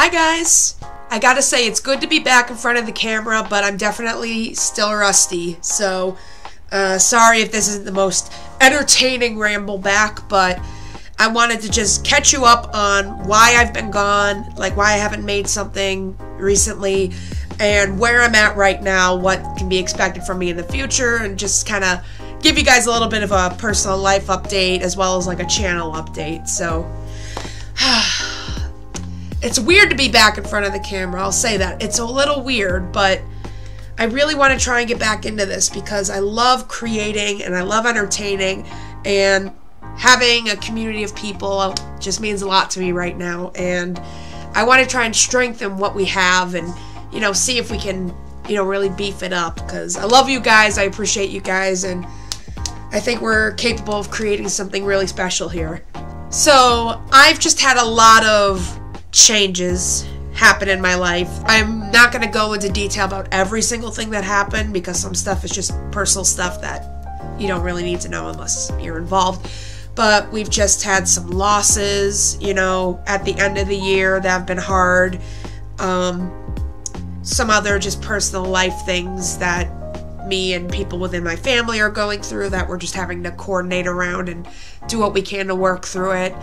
Hi guys! I gotta say, it's good to be back in front of the camera, but I'm definitely still rusty, so sorry if this isn't the most entertaining ramble back, but I wanted to just catch you up on why I've been gone, like why I haven't made something recently, and where I'm at right now, what can be expected from me in the future, and just kind of give you guys a little bit of a personal life update as well as like a channel update. So it's weird to be back in front of the camera, I'll say that. It's a little weird, but I really want to try and get back into this because I love creating and I love entertaining, and having a community of people just means a lot to me right now, and I want to try and strengthen what we have and, you know, see if we can, you know, really beef it up, because I love you guys, I appreciate you guys, and I think we're capable of creating something really special here. So I've just had a lot of changes happen in my life. I'm not going to go into detail about every single thing that happened because some stuff is just personal stuff that you don't really need to know unless you're involved. But we've just had some losses, you know, at the end of the year that have been hard. Some other just personal life things that me and people within my family are going through that we're just having to coordinate around and do what we can to work through it.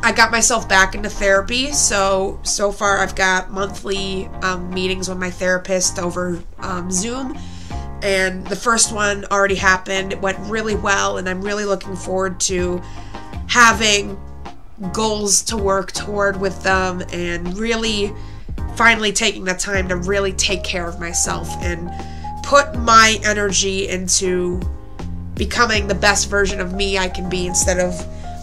I got myself back into therapy, so far I've got monthly meetings with my therapist over Zoom, and the first one already happened. It went really well, and I'm really looking forward to having goals to work toward with them and really finally taking the time to really take care of myself and put my energy into becoming the best version of me I can be, instead of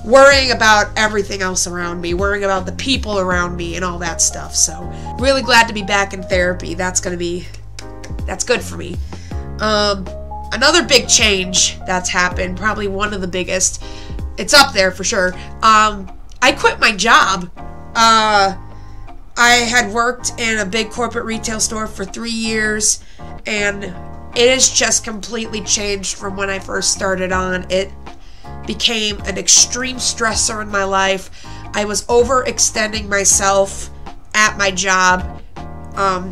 worrying about everything else around me, worrying about the people around me and all that stuff. So really glad to be back in therapy. That's good for me. Another big change that's happened, probably one of the biggest, it's up there for sure. I quit my job. I had worked in a big corporate retail store for 3 years, and it has just completely changed from when I first started on. It became an extreme stressor in my life. I was overextending myself at my job,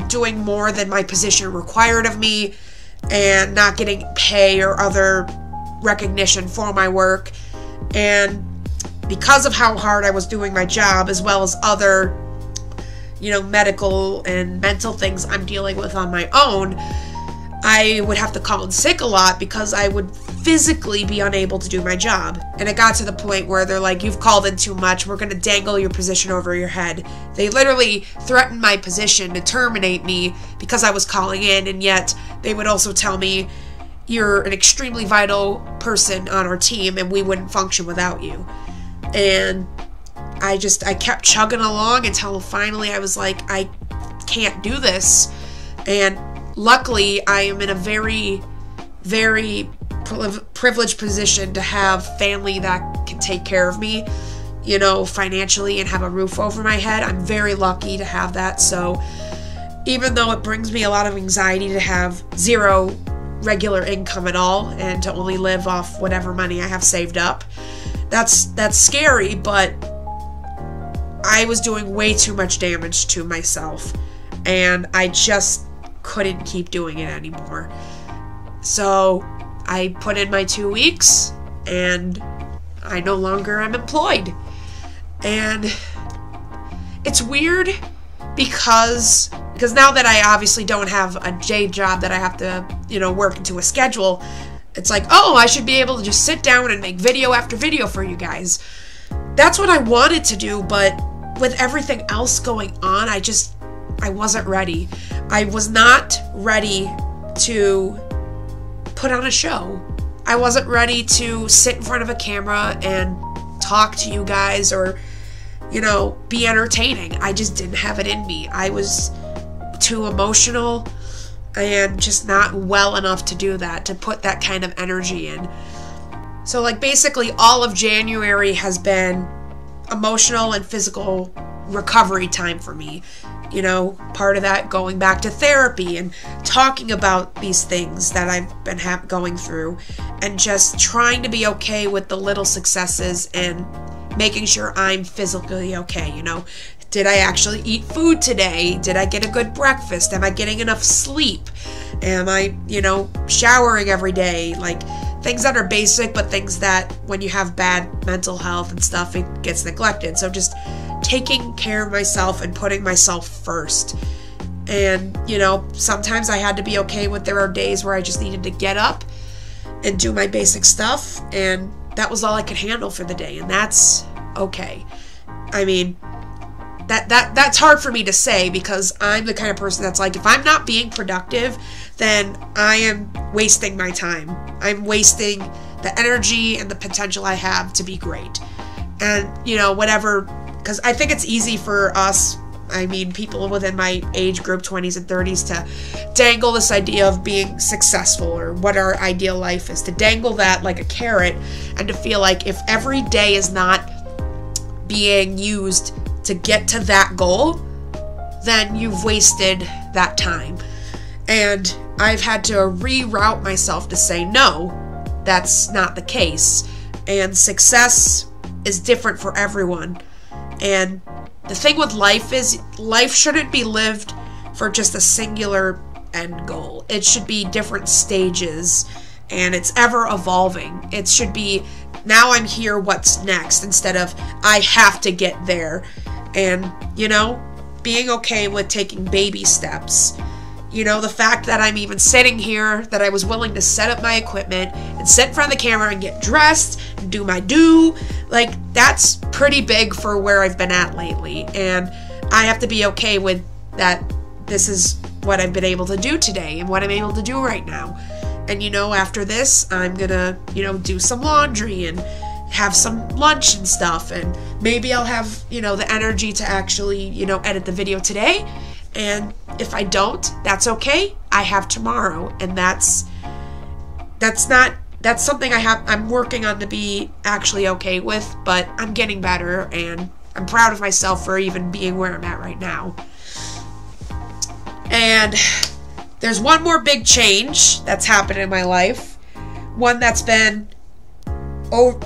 doing more than my position required of me, and not getting pay or other recognition for my work. And because of how hard I was doing my job, as well as other, you know, medical and mental things I'm dealing with on my own, I would have to call in sick a lot because I would physically be unable to do my job. And it got to the point where they're like, you've called in too much, we're going to dangle your position over your head. They literally threatened my position to terminate me because I was calling in, and yet they would also tell me, you're an extremely vital person on our team and we wouldn't function without you. And I kept chugging along until finally I was like, I can't do this. And luckily, I am in a very, very privileged position to have family that can take care of me, you know, financially, and have a roof over my head. I'm very lucky to have that. So even though it brings me a lot of anxiety to have zero regular income at all and to only live off whatever money I have saved up, that's scary, but I was doing way too much damage to myself, and I just couldn't keep doing it anymore. So I put in my 2 weeks, and I no longer am employed. And it's weird because now that I obviously don't have a day job that I have to, you know, work into a schedule, it's like, oh, I should be able to just sit down and make video after video for you guys. That's what I wanted to do, but with everything else going on, I wasn't ready. I was not ready to put on a show. I wasn't ready to sit in front of a camera and talk to you guys or, you know, be entertaining. I just didn't have it in me. I was too emotional and just not well enough to do that, to put that kind of energy in. So like basically all of January has been emotional and physical recovery time for me. You know, part of that going back to therapy and talking about these things that I've been going through, and just trying to be okay with the little successes and making sure I'm physically okay, you know, Did I actually eat food today? Did I get a good breakfast? Am I getting enough sleep? Am I, showering every day? Like, things that are basic, but things that when you have bad mental health and stuff, it gets neglected. So just taking care of myself and putting myself first. And, sometimes I had to be okay with there are days where I just needed to get up and do my basic stuff, and that was all I could handle for the day, and that's okay. I mean, that's hard for me to say, because I'm the kind of person that's like, if I'm not being productive, then I am wasting my time. I'm wasting the energy and the potential I have to be great. And, whatever, because I think it's easy for us, people within my age group, 20s and 30s, to dangle this idea of being successful or what our ideal life is, to dangle that like a carrot, and to feel like if every day is not being used to get to that goal, then you've wasted that time. And I've had to reroute myself to say, no, that's not the case. And success is different for everyone. And the thing with life is, life shouldn't be lived for just a singular end goal. It should be different stages, and it's ever evolving. It should be, now I'm here, what's next, instead of I have to get there. And, being okay with taking baby steps. The fact that I'm even sitting here, that I was willing to set up my equipment and sit in front of the camera and get dressed and do my like, that's pretty big for where I've been at lately. And I have to be okay with that. This is what I've been able to do today and what I'm able to do right now. And, after this, I'm gonna, do some laundry and have some lunch and stuff. And maybe I'll have, the energy to actually, edit the video today. And if I don't, that's okay. I have tomorrow, and that's something I'm working on to be actually okay with, but I'm getting better, and I'm proud of myself for even being where I'm at right now. And there's one more big change that's happened in my life. One that's been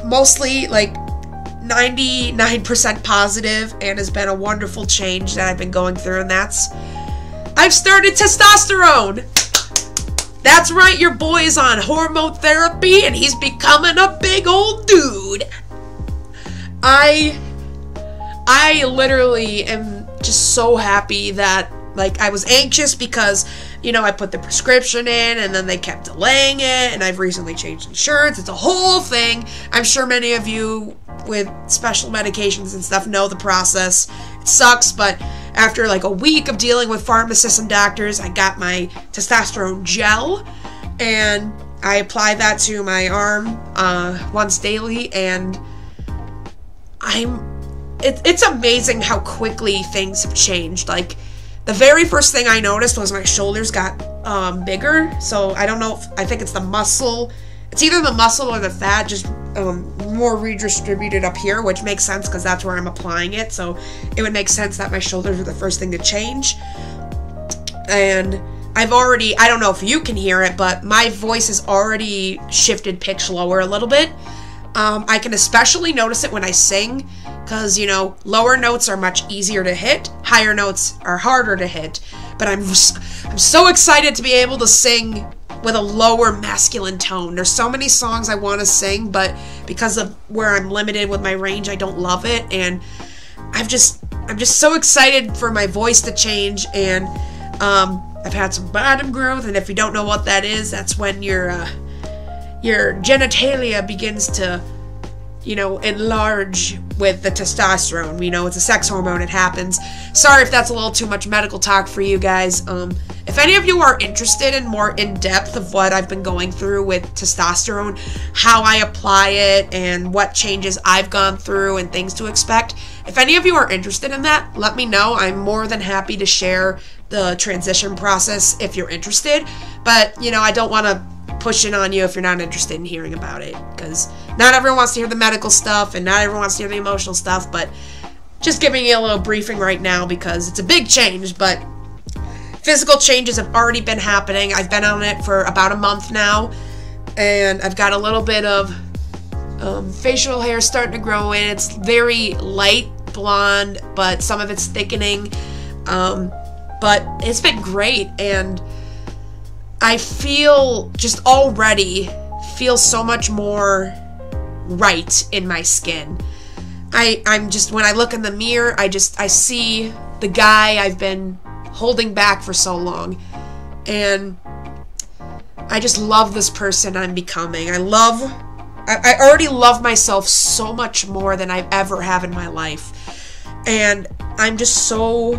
mostly like 99% positive and has been a wonderful change that I've been going through, and that's I've started testosterone. That's right, your boy's on hormone therapy and he's becoming a big old dude. I literally am just so happy that, like, I was anxious because, I put the prescription in and then they kept delaying it, and I've recently changed insurance. It's a whole thing. I'm sure many of you with special medications and stuff know the process. It sucks, but after like a week of dealing with pharmacists and doctors, I got my testosterone gel, and I apply that to my arm once daily, and it's amazing how quickly things have changed. Like, the very first thing I noticed was my shoulders got bigger. So I don't know I think it's the muscle. It's either the muscle or the fat, just more redistributed up here, which makes sense because that's where I'm applying it. So it would make sense that my shoulders are the first thing to change. And I don't know if you can hear it, but my voice has already shifted pitch lower a little bit. I can especially notice it when I sing, because, lower notes are much easier to hit, higher notes are harder to hit. But I'm so excited to be able to sing with a lower masculine tone. There's so many songs I want to sing, but because of where I'm limited with my range, I don't love it. And I'm just so excited for my voice to change. And I've had some bottom growth, and if you don't know what that is, that's when your genitalia begins to, enlarge with the testosterone. It's a sex hormone. It happens. Sorry if that's a little too much medical talk for you guys. If any of you are interested in more in-depth of what I've been going through with testosterone, how I apply it, and what changes I've gone through and things to expect, if any of you are interested in that, let me know. I'm more than happy to share the transition process if you're interested. But, I don't want to push it on you if you're not interested in hearing about it, because not everyone wants to hear the medical stuff and not everyone wants to hear the emotional stuff. But just giving you a little briefing right now because it's a big change, but physical changes have already been happening. I've been on it for about a month now, and I've got a little bit of facial hair starting to grow in. It's very light, blonde, but some of it's thickening. But it's been great, and I just already feel so much more right in my skin. I'm just, when I look in the mirror, I see the guy I've been holding back for so long, and I just love this person I'm becoming. I already love myself so much more than I ever have in my life, and I'm just so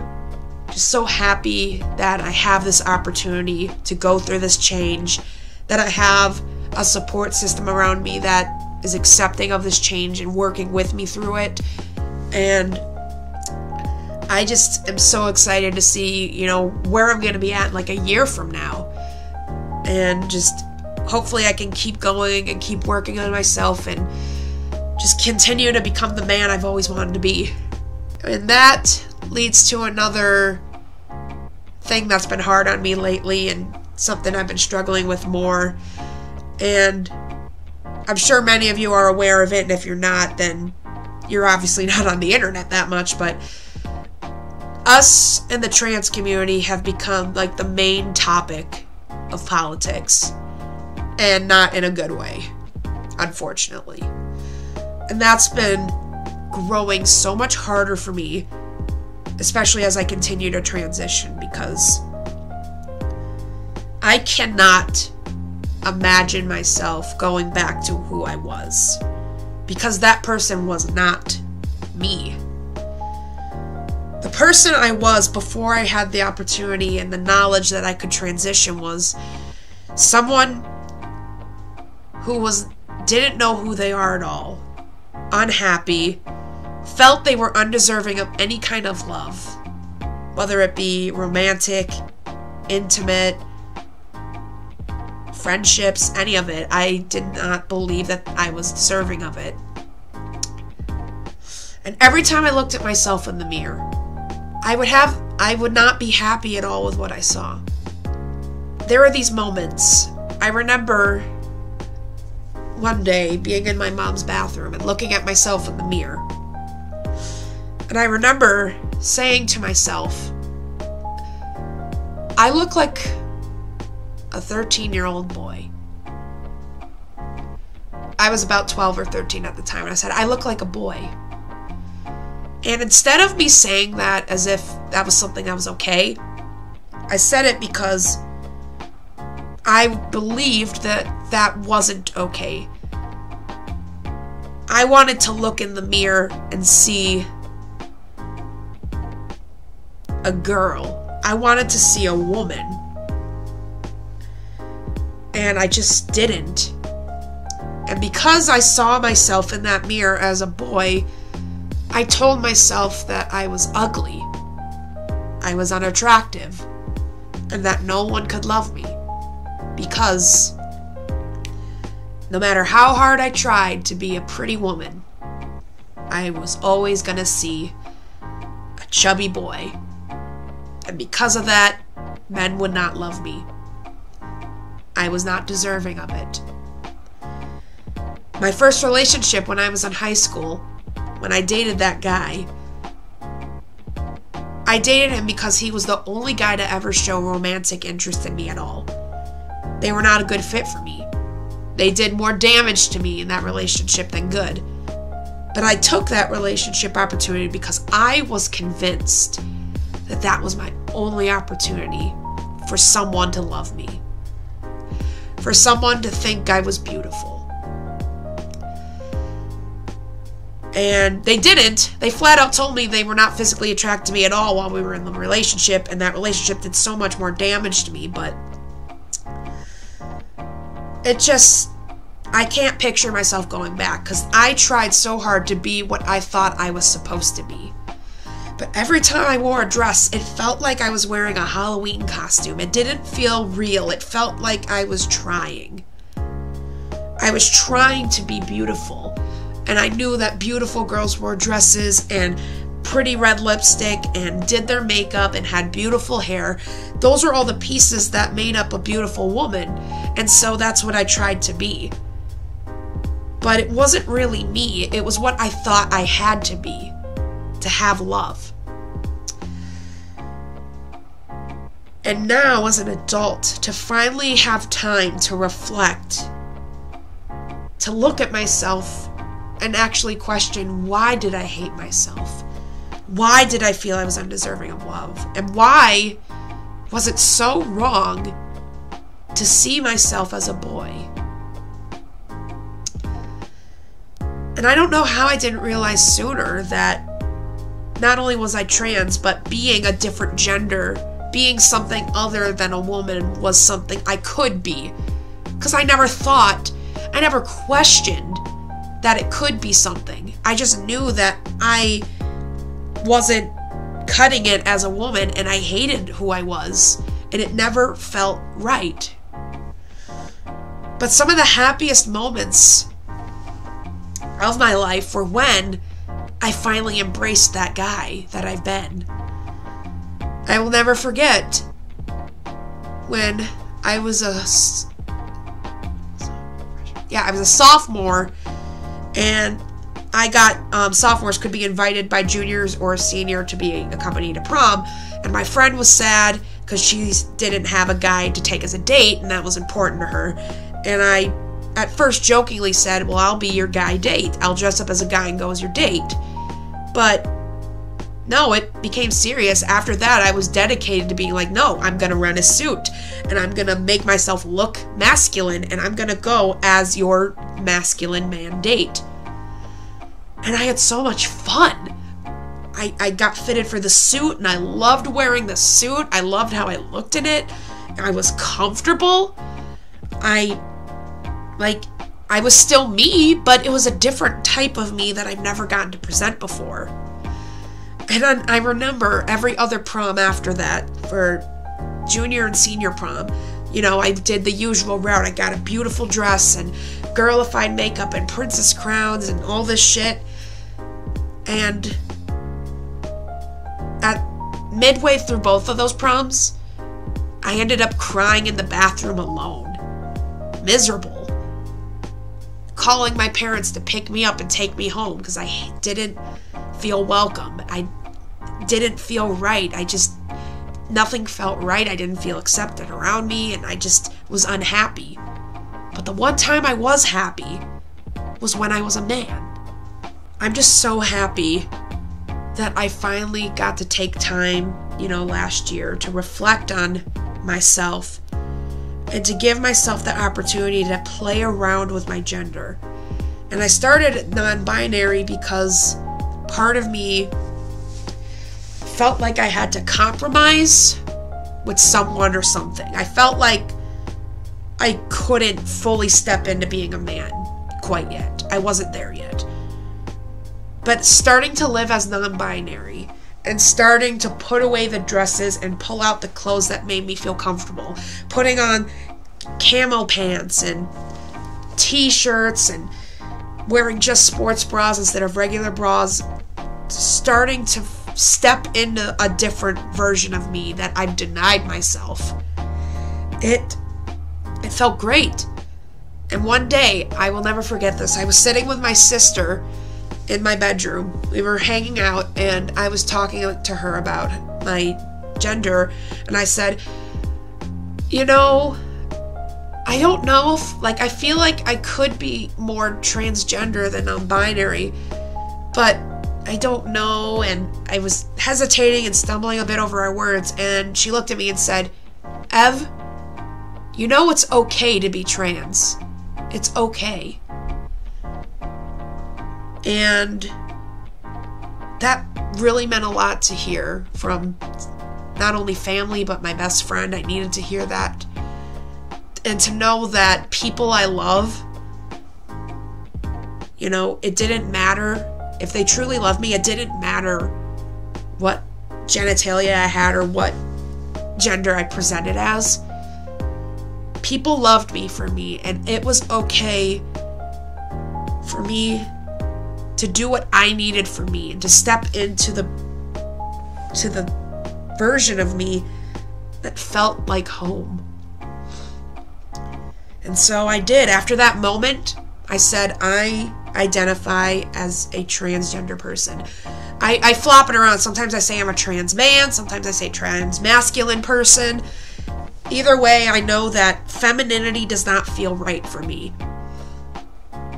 happy that I have this opportunity to go through this change, that I have a support system around me that is accepting of this change and working with me through it. And I just am so excited to see, where I'm going to be at like a year from now. And just hopefully I can keep going and keep working on myself and just continue to become the man I've always wanted to be. And that leads to another thing that's been hard on me lately, and something I've been struggling with more. And I'm sure many of you are aware of it, and if you're not, then you're obviously not on the internet that much, but us in the trans community have become like the main topic of politics, and not in a good way, unfortunately. And that's been growing so much harder for me, especially as I continue to transition, because I cannot imagine myself going back to who I was, because that person was not me. The person I was before I had the opportunity and the knowledge that I could transition was someone who didn't know who they are at all, unhappy, felt they were undeserving of any kind of love, whether it be romantic, intimate, friendships, any of it. I did not believe that I was deserving of it. And every time I looked at myself in the mirror, I would not be happy at all with what I saw. There are these moments. I remember one day being in my mom's bathroom and looking at myself in the mirror. And I remember saying to myself, I look like a 13-year-old boy. I was about 12 or 13 at the time, and I said, I look like a boy. And instead of me saying that as if that was something that was okay, I said it because I believed that that wasn't okay. I wanted to look in the mirror and see a girl. I wanted to see a woman. And I just didn't. And because I saw myself in that mirror as a boy, I told myself that I was ugly, I was unattractive, and that no one could love me, because no matter how hard I tried to be a pretty woman, I was always gonna see a chubby boy, and because of that, men would not love me. I was not deserving of it. My first relationship when I was in high school, when I dated that guy, I dated him because he was the only guy to ever show romantic interest in me at all. They were not a good fit for me. They did more damage to me in that relationship than good. But I took that relationship opportunity because I was convinced that that was my only opportunity for someone to love me, for someone to think I was beautiful. And they didn't. They flat out told me they were not physically attracted to me at all while we were in the relationship, and that relationship did so much more damage to me, but I can't picture myself going back, because I tried so hard to be what I thought I was supposed to be. But every time I wore a dress, it felt like I was wearing a Halloween costume. It didn't feel real. It felt like I was trying. I was trying to be beautiful. And I knew that beautiful girls wore dresses and pretty red lipstick and did their makeup and had beautiful hair. Those are all the pieces that made up a beautiful woman. And so that's what I tried to be. But it wasn't really me. It was what I thought I had to be. to have love. And now, as an adult, to finally have time to reflect, to look at myself and actually question, why did I hate myself? Why did I feel I was undeserving of love? And why was it so wrong to see myself as a boy? And I don't know how I didn't realize sooner that not only was I trans, but being a different gender, being something other than a woman, was something I could be. Because I never questioned that it could be something. I just knew that I wasn't cutting it as a woman, and I hated who I was, and it never felt right. But some of the happiest moments of my life were when I finally embraced that guy that I've been. I will never forget when I was a sophomore, and I got sophomores could be invited by juniors or a senior to be accompanied to prom, and my friend was sad because she didn't have a guy to take as a date, and that was important to her. And I at first jokingly said, well, I'll be your guy date. I'll dress up as a guy and go as your date. But no, it became serious. After that, I was dedicated to being like, no, I'm going to rent a suit, and I'm going to make myself look masculine, and I'm going to go as your masculine man date. And I had so much fun. I got fitted for the suit, and I loved wearing the suit. I loved how I looked in it. I was comfortable. I was still me, but it was a different type of me that I've never gotten to present before. And I remember every other prom after that, for junior and senior prom, I did the usual route. I got a beautiful dress and girlified makeup and princess crowns and all this shit. And at midway through both of those proms, I ended up crying in the bathroom alone. Miserable. Calling my parents to pick me up and take me home because I didn't feel welcome. I didn't feel right. Nothing felt right. I didn't feel accepted around me, and I just was unhappy. But the one time I was happy was when I was a man. I'm just so happy that I finally got to take time, last year to reflect on myself and to give myself the opportunity to play around with my gender. And I started non-binary because part of me felt like I had to compromise with someone or something. I felt like I couldn't fully step into being a man quite yet. I wasn't there yet. But starting to live as non-binary and starting to put away the dresses and pull out the clothes that made me feel comfortable, putting on camo pants and t-shirts and wearing just sports bras instead of regular bras, starting to step into a different version of me that I've denied myself. It felt great. And one day, I will never forget this, I was sitting with my sister in my bedroom. We were hanging out, and I was talking to her about my gender, and I said, I don't know if, I feel like I could be more transgender than non-binary, but I don't know. And I was hesitating and stumbling a bit over our words, and she looked at me and said, Ev, it's okay to be trans. It's okay. And that really meant a lot to hear from not only family, but my best friend. I needed to hear that. And to know that people I love, it didn't matter. If they truly loved me, it didn't matter what genitalia I had or what gender I presented as. People loved me for me, and it was okay for me to do what I needed for me and to step into the version of me that felt like home. And so I did. After that moment, I said, I identify as a transgender person. I flop it around. Sometimes I say I'm a trans man. Sometimes I say trans masculine person. Either way, I know that femininity does not feel right for me.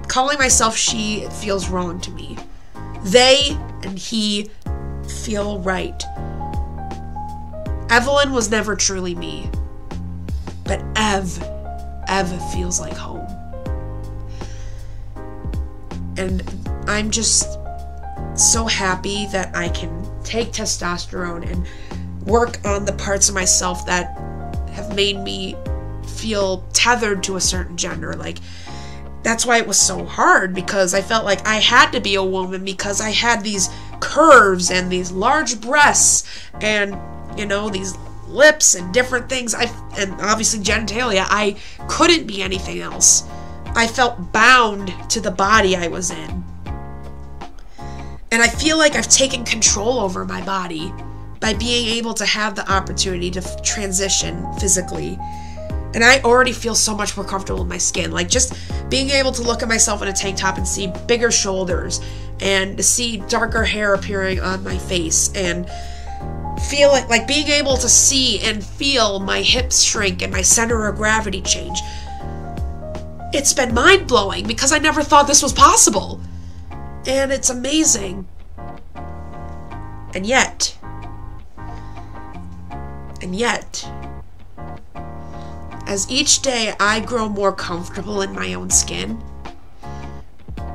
Calling myself she feels wrong to me. They and he feel right. Evelyn was never truly me. But Ev feels like home. And I'm just so happy that I can take testosterone and work on the parts of myself that have made me feel tethered to a certain gender. Like, that's why it was so hard, because I felt like I had to be a woman because I had these curves and these large breasts and, you know, these lips and different things. And obviously genitalia. I couldn't be anything else. I felt bound to the body I was in. And I feel like I've taken control over my body by being able to have the opportunity to transition physically. And I already feel so much more comfortable in my skin. Like, just being able to look at myself in a tank top and see bigger shoulders and to see darker hair appearing on my face and feel like being able to see and feel my hips shrink and my center of gravity change. It's been mind-blowing because I never thought this was possible. And it's amazing. And yet, as each day I grow more comfortable in my own skin,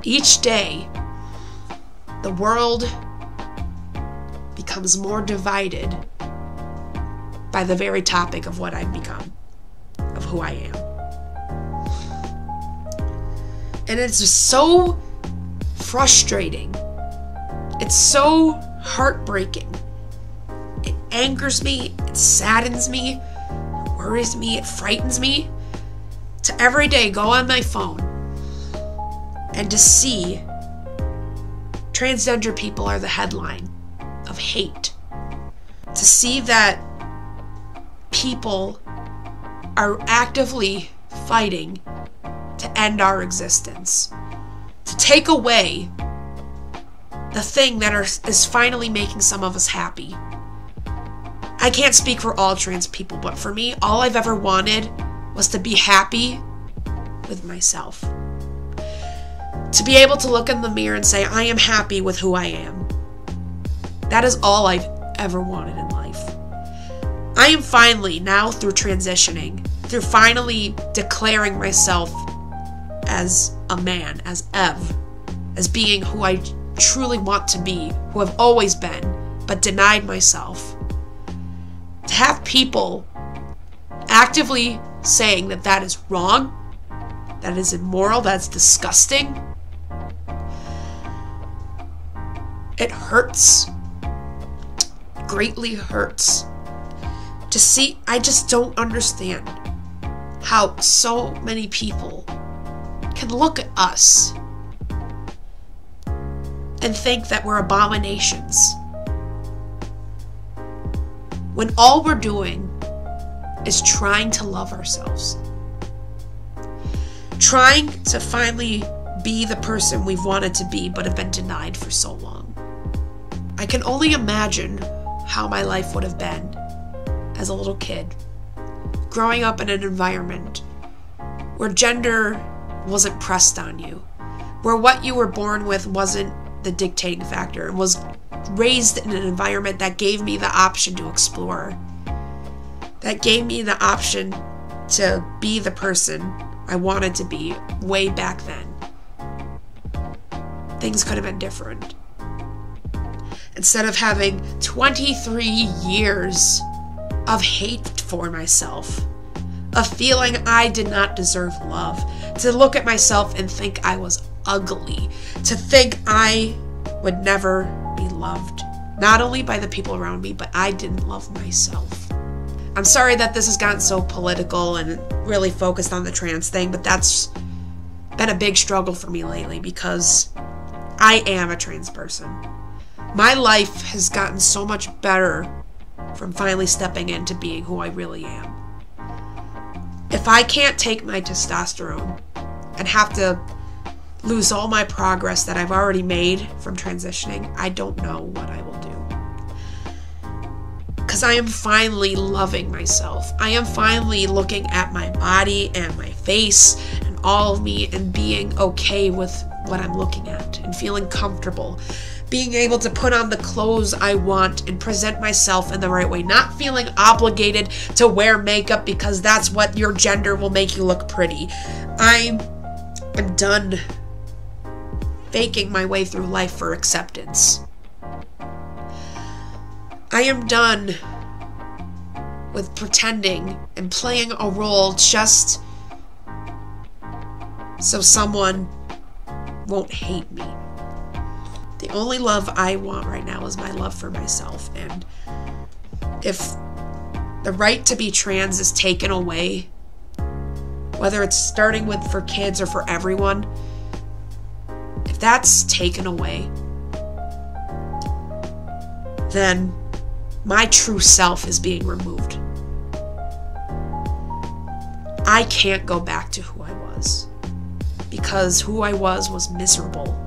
each day the world becomes more divided by the very topic of what I've become, of who I am. And it's just so frustrating. It's so heartbreaking. It angers me, it saddens me, it worries me, it frightens me to every day go on my phone and to see transgender people are the headline of hate. To see that people are actively fighting to end our existence. To take away the thing that is finally making some of us happy. I can't speak for all trans people, but for me, all I've ever wanted was to be happy with myself. To be able to look in the mirror and say, I am happy with who I am. That is all I've ever wanted in life. I am finally, now through transitioning, through finally declaring myself as a man, as Ev, as being who I truly want to be, who I've always been, but denied myself. To have people actively saying that that is wrong, that is immoral, that's disgusting, it hurts. Greatly hurts. To see, I just don't understand how so many people can look at us and think that we're abominations, when all we're doing is trying to love ourselves, trying to finally be the person we've wanted to be but have been denied for so long. I can only imagine how my life would have been as a little kid, growing up in an environment where gender wasn't pressed on you, where what you were born with wasn't the dictating factor, and was raised in an environment that gave me the option to explore, that gave me the option to be the person I wanted to be way back then. Things could have been different. Instead of having 23 years of hate for myself, of feeling I did not deserve love, to look at myself and think I was ugly, to think I would never be loved, not only by the people around me, but I didn't love myself. I'm sorry that this has gotten so political and really focused on the trans thing, but that's been a big struggle for me lately because I am a trans person. My life has gotten so much better from finally stepping into being who I really am. If I can't take my testosterone and have to lose all my progress that I've already made from transitioning, I don't know what I will do. Because I am finally loving myself. I am finally looking at my body and my face and all of me and being okay with what I'm looking at and feeling comfortable. Being able to put on the clothes I want and present myself in the right way. Not feeling obligated to wear makeup because that's what your gender will make you look pretty. I'm done faking my way through life for acceptance. I am done with pretending and playing a role just so someone won't hate me. The only love I want right now is my love for myself. And if the right to be trans is taken away, whether it's starting with for kids or for everyone, if that's taken away, then my true self is being removed. I can't go back to who I was, because who I was miserable,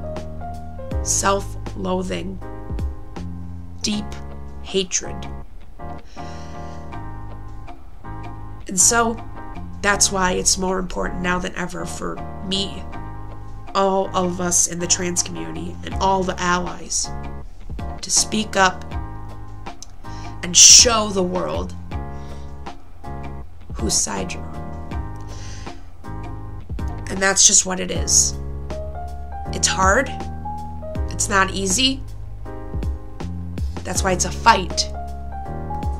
self-loathing, deep hatred. And so that's why it's more important now than ever for me, all of us in the trans community, and all the allies to speak up and show the world whose side you're on. And that's just what it is. It's hard. It's not easy. That's why it's a fight.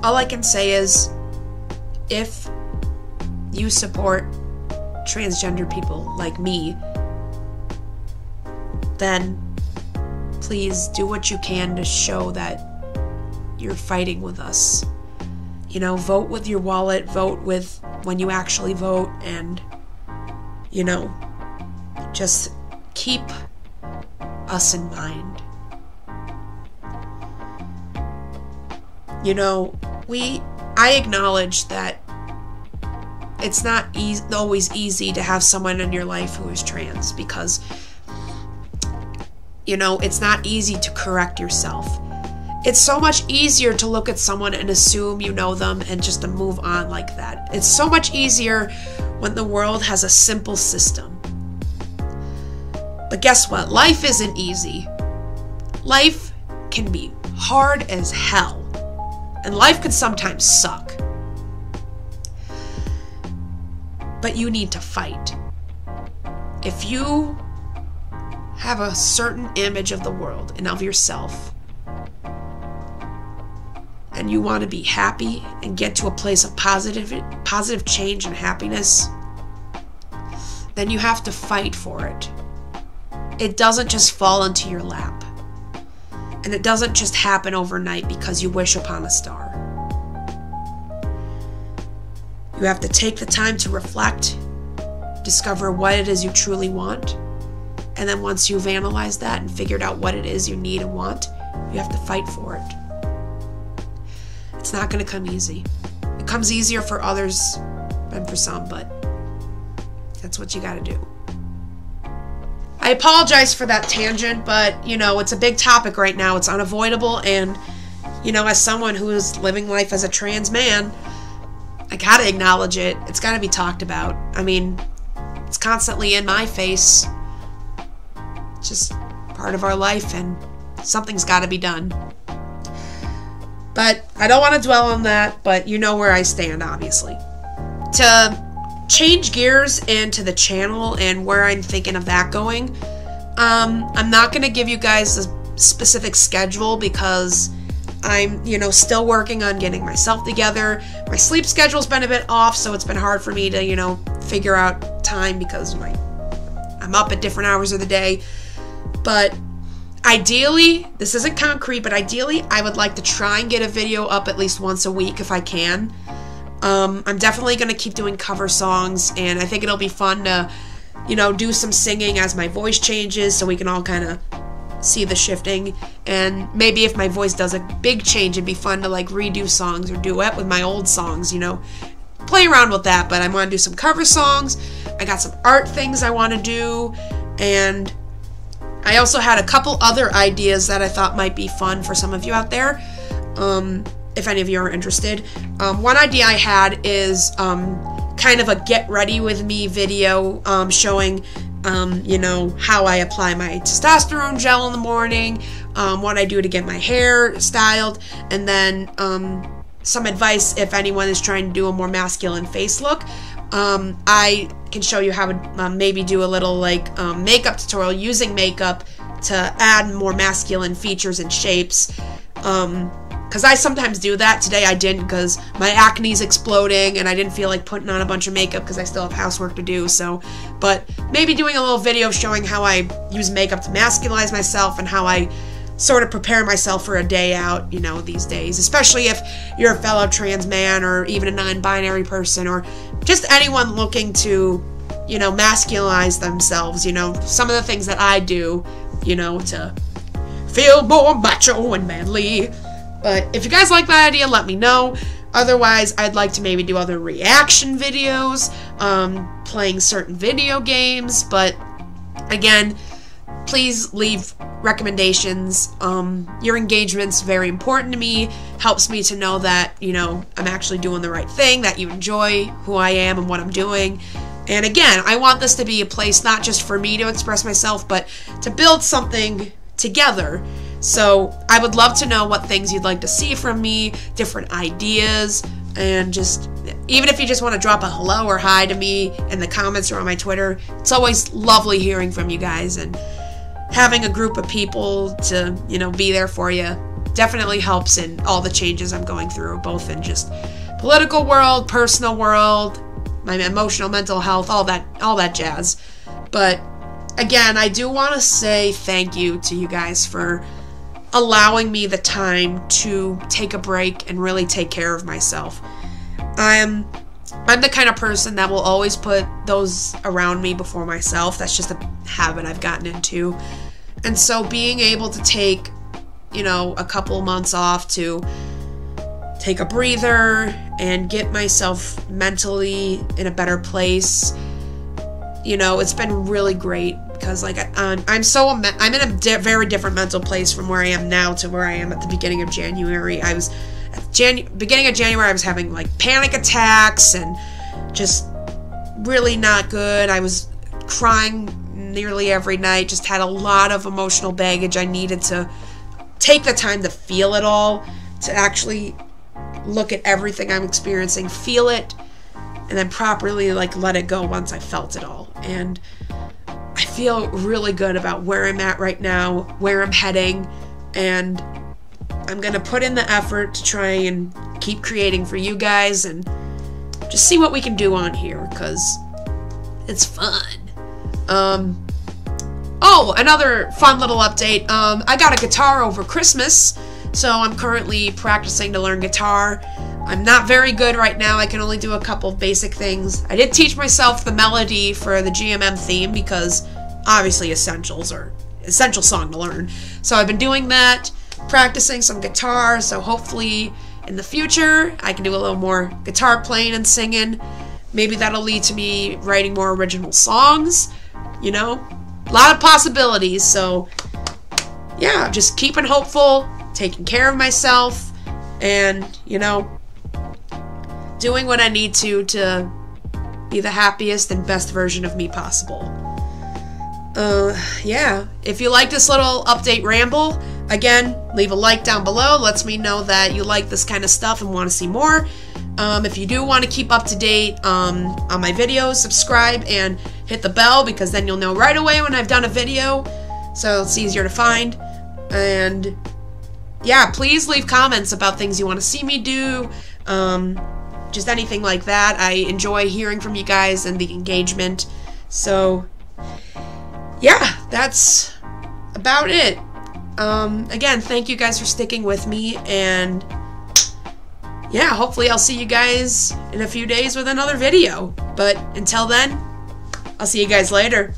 All I can say is, if you support transgender people like me, then please do what you can to show that you're fighting with us. You know, vote with your wallet, vote with when you actually vote, and, you know, just keep us in mind. You know, I acknowledge that it's not always easy to have someone in your life who is trans, because, you know, it's not easy to correct yourself. It's so much easier to look at someone and assume you know them and just to move on like that. It's so much easier when the world has a simple system. But guess what? Life isn't easy. Life can be hard as hell. And life can sometimes suck. But you need to fight. If you have a certain image of the world and of yourself, and you want to be happy and get to a place of positive change and happiness, then you have to fight for it. It doesn't just fall into your lap. And it doesn't just happen overnight because you wish upon a star. You have to take the time to reflect, discover what it is you truly want, and then once you've analyzed that and figured out what it is you need and want, you have to fight for it. It's not going to come easy. It comes easier for others than for some, but that's what you got to do. I apologize for that tangent, but, you know, it's a big topic right now. It's unavoidable, and, you know, as someone who is living life as a trans man, I gotta acknowledge it. It's gotta be talked about. I mean, it's constantly in my face. It's just part of our life, and something's gotta be done. But I don't want to dwell on that, but you know where I stand, obviously. To change gears into the channel and where I'm thinking of that going, I'm not going to give you guys a specific schedule because I'm, you know, still working on getting myself together. My sleep schedule's been a bit off, so it's been hard for me to, you know, figure out time because I'm up at different hours of the day. But ideally, this isn't concrete, but ideally, I would like to try and get a video up at least once a week if I can. I'm definitely going to keep doing cover songs, and I think it'll be fun to, you know, do some singing as my voice changes so we can all kind of see the shifting. And maybe if my voice does a big change, it'd be fun to, like, redo songs or duet with my old songs, you know. Play around with that, but I want to do some cover songs. I got some art things I want to do. And I also had a couple other ideas that I thought might be fun for some of you out there, if any of you are interested. One idea I had is kind of a get ready with me video, showing you know, how I apply my testosterone gel in the morning, what I do to get my hair styled, and then some advice if anyone is trying to do a more masculine face look. I can show you how to maybe do a little like makeup tutorial using makeup to add more masculine features and shapes. Because I sometimes do that. Today I didn't because my acne's exploding and I didn't feel like putting on a bunch of makeup because I still have housework to do. So, but maybe doing a little video showing how I use makeup to masculinize myself and how I sort of prepare myself for a day out, you know, these days. Especially if you're a fellow trans man or even a non-binary person or just anyone looking to, you know, masculinize themselves. You know, some of the things that I do, you know, to feel more macho and manly. But if you guys like my idea, let me know. Otherwise, I'd like to maybe do other reaction videos, playing certain video games. But again, please leave recommendations. Your engagement's very important to me. Helps me to know that, you know, I'm actually doing the right thing, that you enjoy who I am and what I'm doing. And again, I want this to be a place not just for me to express myself, but to build something together. So I would love to know what things you'd like to see from me, different ideas, and just, even if you just want to drop a hello or hi to me in the comments or on my Twitter, it's always lovely hearing from you guys, and having a group of people to, you know, be there for you definitely helps in all the changes I'm going through, both in just political world, personal world, my emotional, mental health, all that jazz. But again, I do want to say thank you to you guys for allowing me the time to take a break and really take care of myself. I'm the kind of person that will always put those around me before myself. That's just a habit I've gotten into. And so being able to take, you know, a couple months off to take a breather and get myself mentally in a better place, you know, it's been really great. Because like I'm in a very different mental place from where I am now to where I am at the beginning of January. I was at beginning of January, I was having like panic attacks and just really not good. I was crying nearly every night. Just had a lot of emotional baggage. I needed to take the time to feel it all, to actually look at everything I'm experiencing, feel it, and then properly like let it go once I felt it all. And I feel really good about where I'm at right now, where I'm heading, and I'm going to put in the effort to try and keep creating for you guys and just see what we can do on here, because it's fun. Oh, another fun little update. I got a guitar over Christmas, so I'm currently practicing to learn guitar. I'm not very good right now. I can only do a couple of basic things. I did teach myself the melody for the GMM theme because obviously essential song to learn. So I've been doing that, practicing some guitar, so hopefully in the future I can do a little more guitar playing and singing. Maybe that'll lead to me writing more original songs, you know? A lot of possibilities, so yeah, just keeping hopeful, taking care of myself, and, you know, doing what I need to be the happiest and best version of me possible. Yeah, if you like this little update ramble, again, leave a like down below. Lets me know that you like this kind of stuff and want to see more. If you do want to keep up to date on my videos, subscribe and hit the bell, because then you'll know right away when I've done a video, so it's easier to find. And yeah, please leave comments about things you want to see me do, just anything like that. I enjoy hearing from you guys and the engagement. So yeah, that's about it. Again, thank you guys for sticking with me, and yeah, hopefully I'll see you guys in a few days with another video. But until then, I'll see you guys later.